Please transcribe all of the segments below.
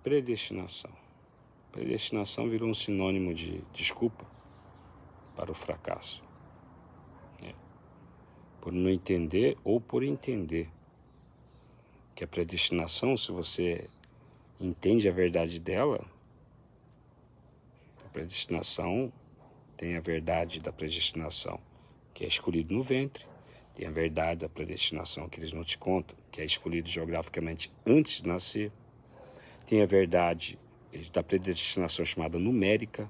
Predestinação. Predestinação virou um sinônimo de desculpa para o fracasso. Por não entender ou por entender que a predestinação, se você entende a verdade dela, a predestinação tem a verdade da predestinação, que é escolhido no ventre, tem a verdade da predestinação que eles não te contam, que é escolhido geograficamente antes de nascer, tem a verdade da predestinação chamada numérica,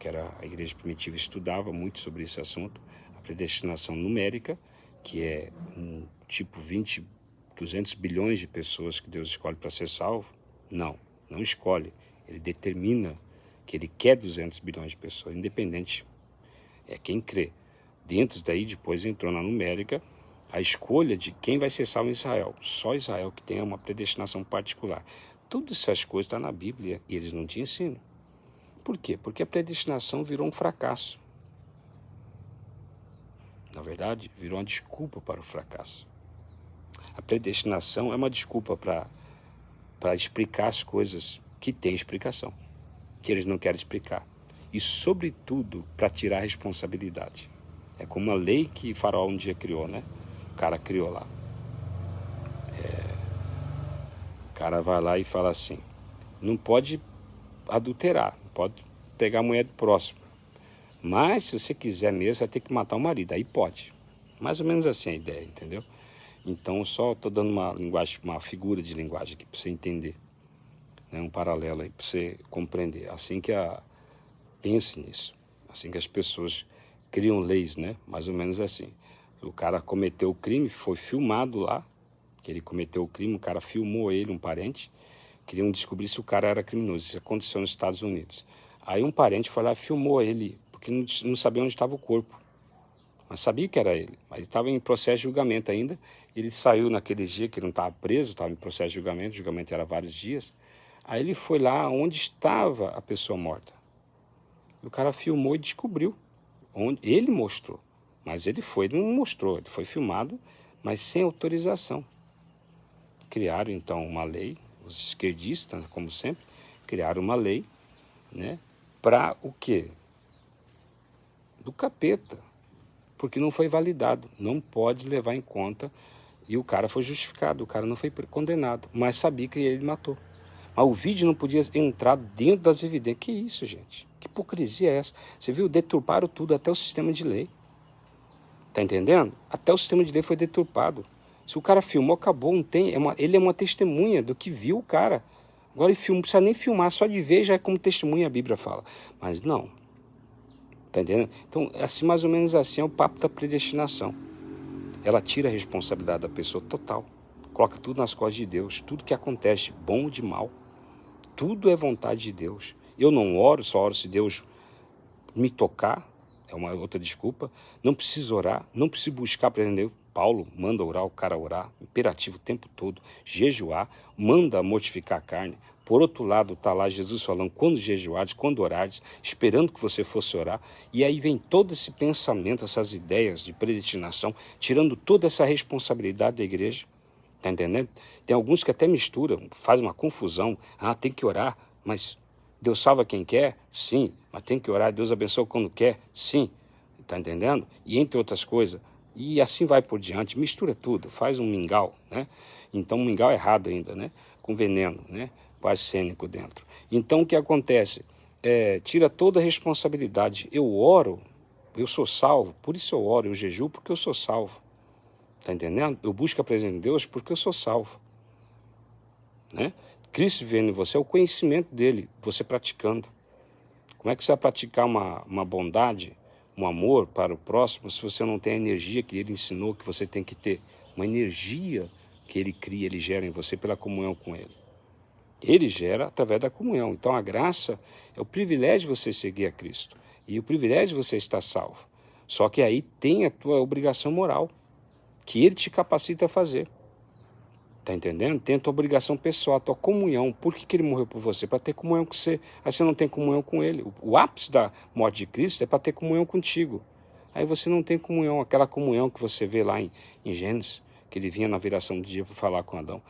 que era a igreja primitiva estudava muito sobre esse assunto, a predestinação numérica, que é um tipo 200 bilhões de pessoas que Deus escolhe para ser salvo. Não escolhe, ele determina que ele quer 200 bilhões de pessoas, independente, é quem crê. Dentro daí, depois entrou na numérica, a escolha de quem vai ser salvo em Israel. Só Israel que tem uma predestinação particular. Todas essas coisas estão na Bíblia e eles não te ensinam. Por quê? Porque a predestinação virou um fracasso. Na verdade, virou uma desculpa para o fracasso. A predestinação é uma desculpa para explicar as coisas que têm explicação, que eles não querem explicar. E, sobretudo, para tirar a responsabilidade. É como a lei que Faraó um dia criou, né? O cara criou lá. O cara vai lá e fala assim, não pode adulterar, não pode pegar a mulher do próximo. Mas, se você quiser mesmo, você vai ter que matar o marido. Aí pode. Mais ou menos assim a ideia, entendeu? Então, só estou dando uma figura de linguagem aqui para você entender. Né? Um paralelo aí para você compreender. Assim que pense nisso. Assim que as pessoas criam leis, né? Mais ou menos assim. O cara cometeu o crime, foi filmado lá, que ele cometeu o crime, o cara filmou ele, um parente, queriam descobrir se o cara era criminoso. Isso aconteceu nos Estados Unidos. Aí um parente foi lá e filmou ele, porque não sabia onde estava o corpo. Mas sabia que era ele. Mas ele estava em processo de julgamento ainda. Ele saiu naquele dia que ele não estava preso, estava em processo de julgamento. O julgamento era vários dias. Aí ele foi lá onde estava a pessoa morta. O cara filmou e descobriu. Ele mostrou. Mas ele não mostrou. Ele foi filmado, mas sem autorização. Criaram, então, uma lei. Os esquerdistas, como sempre, criaram uma lei, né? Para o quê? Do capeta. Porque não foi validado, não pode levar em conta, e o cara foi justificado, o cara não foi condenado, mas sabia que ele matou. Mas o vídeo não podia entrar dentro das evidências. Que isso, gente? Que hipocrisia é essa? Você viu? Deturparam tudo, até o sistema de lei. Tá entendendo? Até o sistema de lei foi deturpado. Se o cara filmou, acabou, não tem, ele é uma testemunha do que viu o cara. Agora ele filma, não precisa nem filmar, só de ver já é como testemunha, a Bíblia fala. Mas não. Tá entendendo? Então, assim, mais ou menos assim é o papo da predestinação. Ela tira a responsabilidade da pessoa total. Coloca tudo nas costas de Deus. Tudo que acontece, bom ou de mal, tudo é vontade de Deus. Eu não oro, só oro se Deus me tocar. É uma outra desculpa. Não preciso orar, não preciso buscar para entender. Paulo manda orar, o cara orar, imperativo o tempo todo, jejuar, manda mortificar a carne. Por outro lado, está lá Jesus falando, quando jejuardes, quando orares, esperando que você fosse orar. E aí vem todo esse pensamento, essas ideias de predestinação, tirando toda essa responsabilidade da igreja. Está entendendo? Tem alguns que até misturam, fazem uma confusão. Ah, tem que orar, mas Deus salva quem quer? Sim. Mas tem que orar, Deus abençoa quando quer? Sim. Está entendendo? E entre outras coisas. E assim vai por diante, mistura tudo, faz um mingau, né? Então, um mingau errado ainda, né? Com veneno, né? Com arsênico dentro. Então, o que acontece? Tira toda a responsabilidade. Eu oro, eu sou salvo, por isso eu oro, eu jejuo porque eu sou salvo. Está entendendo? Eu busco a presença de Deus porque eu sou salvo. Né? Cristo vendo em você é o conhecimento dele, você praticando. Como é que você vai praticar uma bondade, um amor para o próximo, se você não tem a energia que ele ensinou que você tem que ter? Uma energia que ele cria, ele gera em você pela comunhão com ele. Ele gera através da comunhão. Então a graça é o privilégio de você seguir a Cristo. E o privilégio de você estar salvo. Só que aí tem a tua obrigação moral, que ele te capacita a fazer. Tá entendendo? Tem a tua obrigação pessoal, a tua comunhão. Por que ele morreu por você? Para ter comunhão com você. Aí você não tem comunhão com ele. O ápice da morte de Cristo é para ter comunhão contigo. Aí você não tem comunhão, aquela comunhão que você vê lá em Gênesis, que ele vinha na viração do dia para falar com Adão.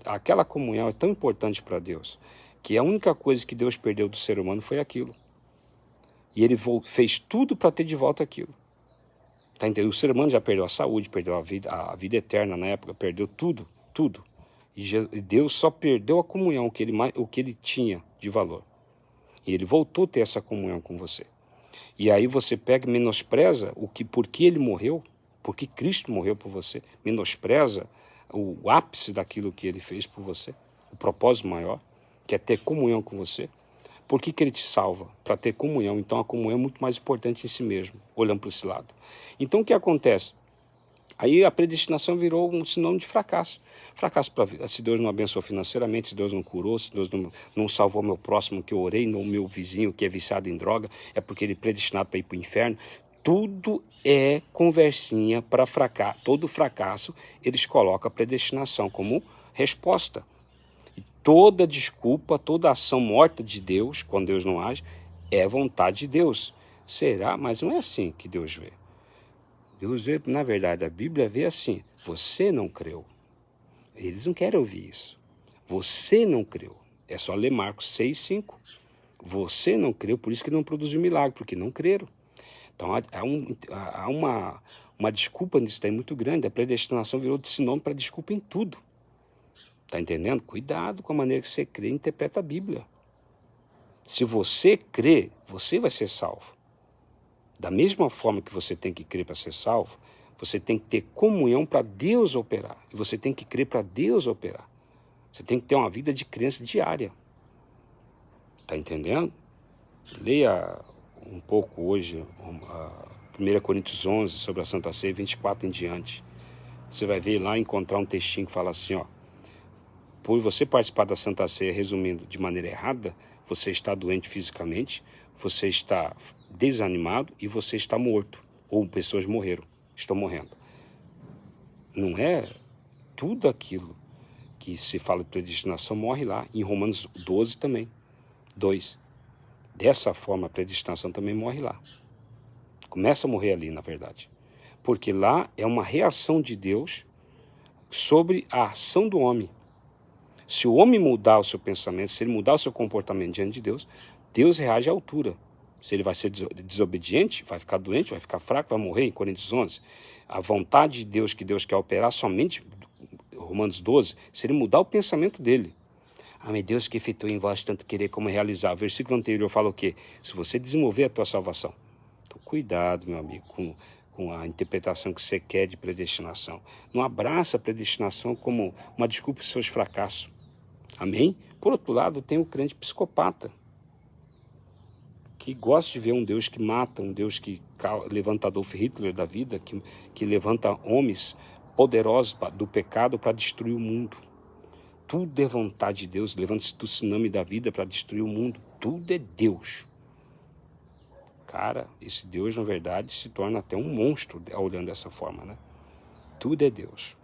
Aquela comunhão é tão importante para Deus, que a única coisa que Deus perdeu do ser humano foi aquilo. E ele fez tudo para ter de volta aquilo. Tá entendendo? O ser humano já perdeu a saúde, perdeu a vida eterna na época, perdeu tudo, tudo. E Deus só perdeu a comunhão, o que ele tinha de valor. E ele voltou a ter essa comunhão com você. E aí você pega e menospreza por que ele morreu, porque Cristo morreu por você, menospreza o ápice daquilo que ele fez por você, o propósito maior, que é ter comunhão com você. Por que ele te salva? Para ter comunhão. Então a comunhão é muito mais importante em si mesmo, olhando para esse lado. Então o que acontece? Aí a predestinação virou um sinônimo de fracasso. Fracasso para a vida. Se Deus não abençoou financeiramente, se Deus não curou, se Deus não salvou meu próximo que eu orei, não meu vizinho que é viciado em droga, é porque ele é predestinado para ir para o inferno. Tudo é conversinha para fracasso. Todo fracasso eles colocam a predestinação como resposta. E toda desculpa, toda ação morta de Deus, quando Deus não age, é vontade de Deus. Será? Mas não é assim que Deus vê. Deus vê, na verdade, a Bíblia vê assim: você não creu. Eles não querem ouvir isso. Você não creu. É só ler Marcos 6:5. Você não creu, por isso que não produziu milagre, porque não creram. Então há uma desculpa nisso daí muito grande. A predestinação virou de sinônimo para desculpa em tudo. Está entendendo? Cuidado com a maneira que você crê e interpreta a Bíblia. Se você crê, você vai ser salvo. Da mesma forma que você tem que crer para ser salvo, você tem que ter comunhão para Deus operar. E você tem que crer para Deus operar. Você tem que ter uma vida de crença diária. Está entendendo? Leia um pouco hoje 1 Coríntios 11 sobre a Santa Ceia, 24 em diante. Você vai ver lá, encontrar um textinho que fala assim, ó: por você participar da Santa Ceia, resumindo, de maneira errada, você está doente fisicamente, você está desanimado e você está morto. Ou pessoas morreram, estão morrendo. Não é tudo aquilo que se fala de predestinação morre lá. Em Romanos 12 também, 2. Dessa forma, a predestinação também morre lá. Começa a morrer ali, na verdade. Porque lá é uma reação de Deus sobre a ação do homem. Se o homem mudar o seu pensamento, se ele mudar o seu comportamento diante de Deus, Deus reage à altura. Se ele vai ser desobediente, vai ficar doente, vai ficar fraco, vai morrer, em Coríntios 11. A vontade de Deus, que Deus quer operar somente, Romanos 12, se ele mudar o pensamento dele. Ah, meu Deus, que efetuou em vós tanto querer como realizar. O versículo anterior fala o quê? Se você desenvolver a tua salvação. Então, cuidado, meu amigo, com a interpretação que você quer de predestinação. Não abraça a predestinação como uma desculpa para os seus fracassos. Amém? Por outro lado, tem o crente psicopata, que gosta de ver um Deus que mata, um Deus que levanta Adolf Hitler da vida, que levanta homens poderosos do pecado para destruir o mundo. Tudo é vontade de Deus, levanta-se do tsunami da vida para destruir o mundo. Tudo é Deus. Cara, esse Deus, na verdade, se torna até um monstro olhando dessa forma, né? Tudo é Deus.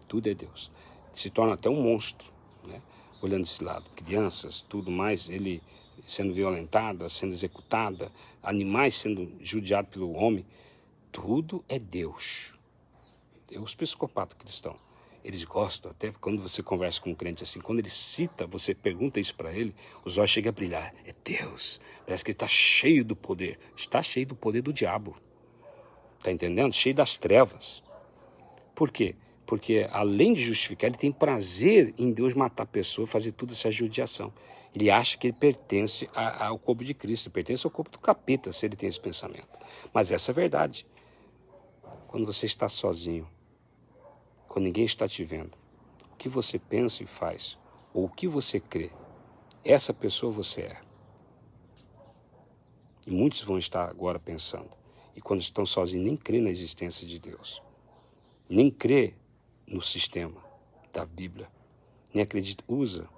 Tudo é Deus. Se torna até um monstro, né? Olhando desse lado. Crianças, tudo mais, ele sendo violentada, sendo executada, animais sendo judiados pelo homem. Tudo é Deus. Os psicopatas cristãos, eles gostam, até quando você conversa com um crente assim, quando ele cita, você pergunta isso para ele, os olhos chegam a brilhar. É Deus. Parece que ele está cheio do poder. Está cheio do poder do diabo. Está entendendo? Cheio das trevas. Por quê? Porque além de justificar, ele tem prazer em Deus matar a pessoa, fazer toda essa judiação. Ele acha que ele pertence ao corpo de Cristo, ele pertence ao corpo do capeta, se ele tem esse pensamento. Mas essa é a verdade. Quando você está sozinho, quando ninguém está te vendo, o que você pensa e faz, ou o que você crê, essa pessoa você é. E muitos vão estar agora pensando, e quando estão sozinhos, nem crê na existência de Deus, nem crê no sistema da Bíblia, nem acredita, usa,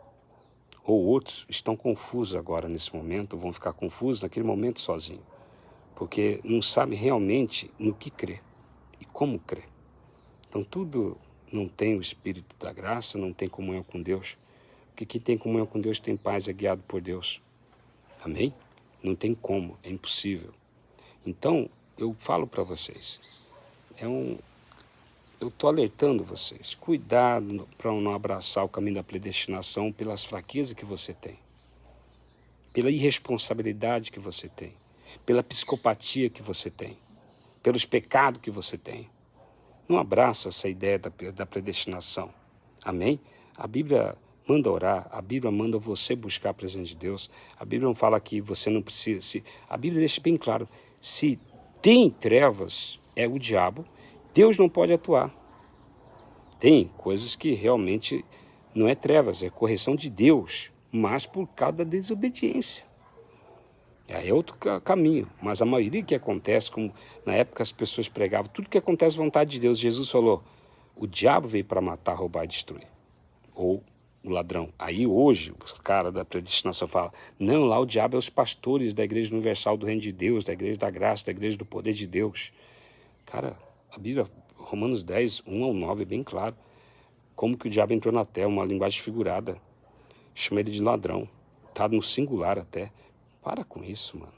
ou outros estão confusos agora nesse momento, vão ficar confusos naquele momento sozinho, porque não sabem realmente no que crê e como crê. Então tudo não tem o Espírito da graça, não tem comunhão com Deus, porque quem tem comunhão com Deus tem paz, é guiado por Deus. Amém? Não tem como, é impossível. Então, eu falo para vocês, eu estou alertando vocês. Cuidado para não abraçar o caminho da predestinação pelas fraquezas que você tem, pela irresponsabilidade que você tem, pela psicopatia que você tem, pelos pecados que você tem. Não abraça essa ideia da predestinação. Amém? A Bíblia manda orar, a Bíblia manda você buscar a presença de Deus. A Bíblia não fala que você não precisa... A Bíblia deixa bem claro, se tem trevas, é o diabo, Deus não pode atuar. Tem coisas que realmente não é trevas, é correção de Deus, mas por causa da desobediência. Aí é outro caminho, mas a maioria que acontece, como na época as pessoas pregavam, tudo que acontece é vontade de Deus. Jesus falou, o diabo veio para matar, roubar e destruir. Ou o ladrão. Aí hoje, os caras da predestinação falam, não, lá o diabo é os pastores da Igreja Universal do Reino de Deus, da Igreja da Graça, da Igreja do Poder de Deus. Cara, a Bíblia, Romanos 10, 1 ao 9, é bem claro. Como que o diabo entrou na terra, uma linguagem figurada. Chama ele de ladrão. Tá no singular até. Para com isso, mano.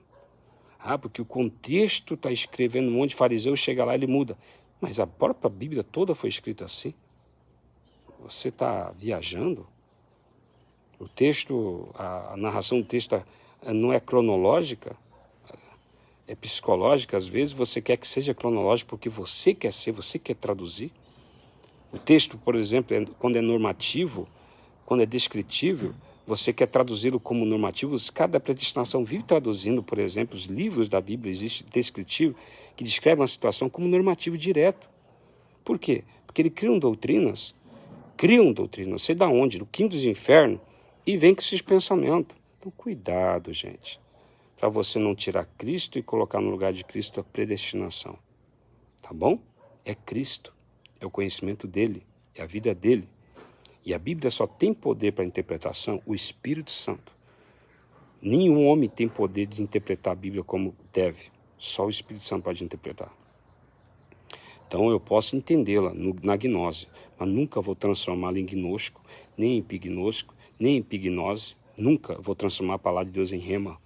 Ah, porque o contexto está escrevendo um monte de fariseu, chega lá e ele muda. Mas a própria Bíblia toda foi escrita assim. Você está viajando? O texto, a narração do texto não é cronológica, é psicológica. Às vezes você quer que seja cronológico porque você quer ser, você quer traduzir. O texto, por exemplo, quando é normativo, quando é descritível, você quer traduzi-lo como normativo. Cada predestinação vive traduzindo, por exemplo, os livros da Bíblia, existe descritivo, que descreve uma situação como normativo direto. Por quê? Porque eles criam doutrinas, não sei de onde, do quinto dos infernos, e vem com esses pensamentos. Então, cuidado, gente, para você não tirar Cristo e colocar no lugar de Cristo a predestinação. Tá bom? É Cristo, é o conhecimento dele, é a vida dele. E a Bíblia só tem poder para interpretação o Espírito Santo. Nenhum homem tem poder de interpretar a Bíblia como deve. Só o Espírito Santo pode interpretar. Então eu posso entendê-la na gnose, mas nunca vou transformá-la em gnóstico, nem em pignóstico, nem em pignose. Nunca vou transformar a palavra de Deus em rema.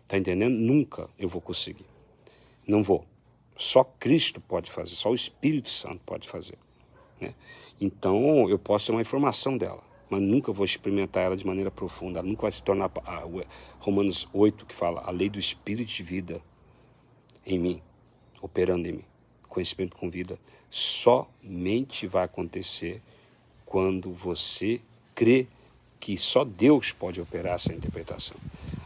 Está entendendo? Nunca eu vou conseguir. Não vou. Só Cristo pode fazer, só o Espírito Santo pode fazer, né? Então, eu posso ter uma informação dela, mas nunca vou experimentar ela de maneira profunda. Ela nunca vai se tornar Romanos 8, que fala a lei do Espírito de vida em mim, operando em mim. Conhecimento com vida somente vai acontecer quando você crê que só Deus pode operar essa interpretação.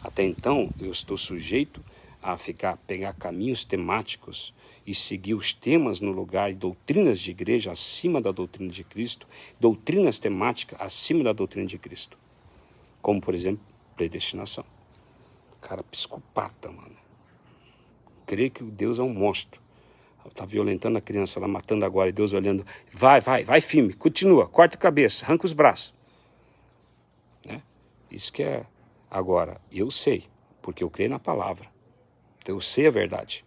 Até então, eu estou sujeito a pegar caminhos temáticos e seguir os temas no lugar e doutrinas de igreja acima da doutrina de Cristo, doutrinas temáticas acima da doutrina de Cristo. Como, por exemplo, predestinação. Cara psicopata, mano. Crê que Deus é um monstro. Está violentando a criança lá, matando agora, e Deus olhando. Vai firme, continua, corta a cabeça, arranca os braços. Né? Isso que é. Agora, eu sei, porque eu creio na palavra. Então, eu sei a verdade.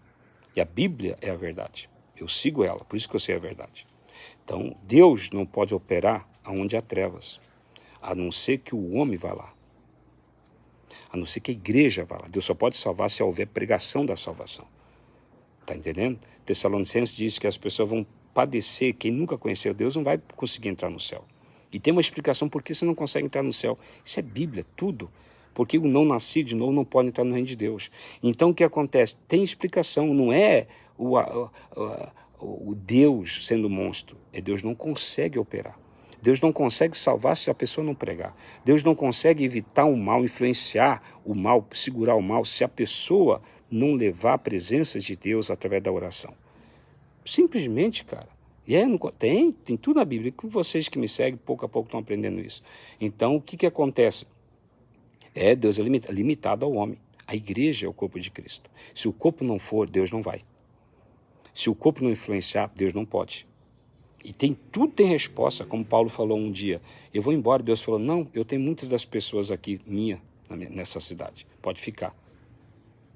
E a Bíblia é a verdade. Eu sigo ela, por isso que eu sei a verdade. Então, Deus não pode operar onde há trevas, a não ser que o homem vá lá. A não ser que a igreja vá lá. Deus só pode salvar se houver pregação da salvação. Está entendendo? Tessalonicenses diz que as pessoas vão padecer. Quem nunca conheceu Deus não vai conseguir entrar no céu. E tem uma explicação por que você não consegue entrar no céu. Isso é Bíblia, tudo. Porque o não nascido de novo não pode entrar no reino de Deus. Então o que acontece? Tem explicação, não é o Deus sendo monstro. É Deus não consegue operar. Deus não consegue salvar se a pessoa não pregar. Deus não consegue evitar o mal, influenciar o mal, segurar o mal, se a pessoa não levar a presença de Deus através da oração. Simplesmente, cara. E tem tudo na Bíblia. Com vocês que me seguem, pouco a pouco estão aprendendo isso. Então, o que acontece? Deus é limitado ao homem. A igreja é o corpo de Cristo. Se o corpo não for, Deus não vai. Se o corpo não influenciar, Deus não pode. E tudo tem resposta, como Paulo falou um dia. Eu vou embora, Deus falou, não, eu tenho muitas das pessoas aqui, nessa cidade. Pode ficar.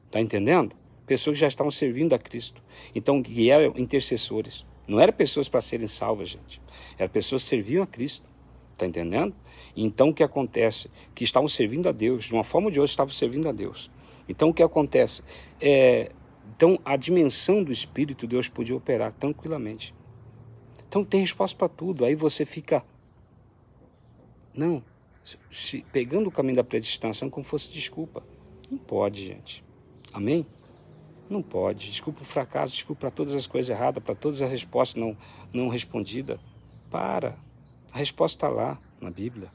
Está entendendo? Pessoas que já estavam servindo a Cristo. Então, que eram intercessores. Não eram pessoas para serem salvas, gente. Eram pessoas que serviam a Cristo. Está entendendo? Então, o que acontece? Que estavam servindo a Deus. De uma forma ou de outra, estavam servindo a Deus. Então, o que acontece? Então, a dimensão do Espírito, Deus podia operar tranquilamente. Então tem resposta para tudo. Aí você fica, não, pegando o caminho da predestinação como fosse desculpa. Não pode, gente. Amém? Não pode. Desculpa o fracasso, desculpa para todas as coisas erradas, para todas as respostas não respondidas. Para. A resposta está lá na Bíblia.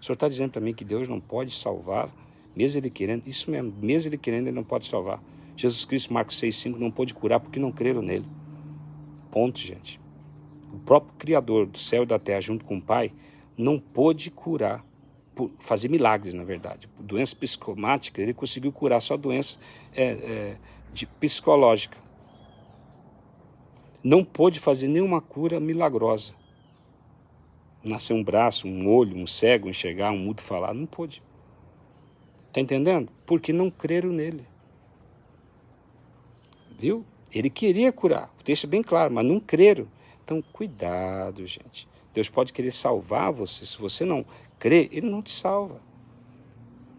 O Senhor está dizendo para mim que Deus não pode salvar, mesmo Ele querendo. Isso mesmo, mesmo Ele querendo, Ele não pode salvar. Jesus Cristo, Marcos 6,5, não pôde curar porque não creram nele. Ponto, gente. O próprio Criador do céu e da terra, junto com o Pai, não pôde curar, fazer milagres, na verdade. Por doença psicomática, Ele conseguiu curar só doença psicológica. Não pôde fazer nenhuma cura milagrosa. Nascer um braço, um olho, um cego enxergar, um mudo falar, não pôde. Está entendendo? Porque não creram nele. Viu? Ele queria curar, o texto é bem claro, mas não creram. Então, cuidado, gente. Deus pode querer salvar você. Se você não crê, Ele não te salva.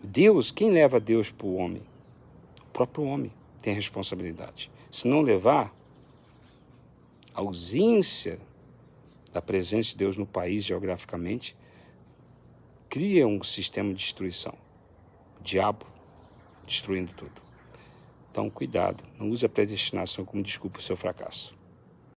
Deus, quem leva Deus para o homem? O próprio homem tem a responsabilidade. Se não levar, a ausência da presença de Deus no país geograficamente cria um sistema de destruição. O diabo destruindo tudo. Então, cuidado. Não use a predestinação como desculpa para o seu fracasso.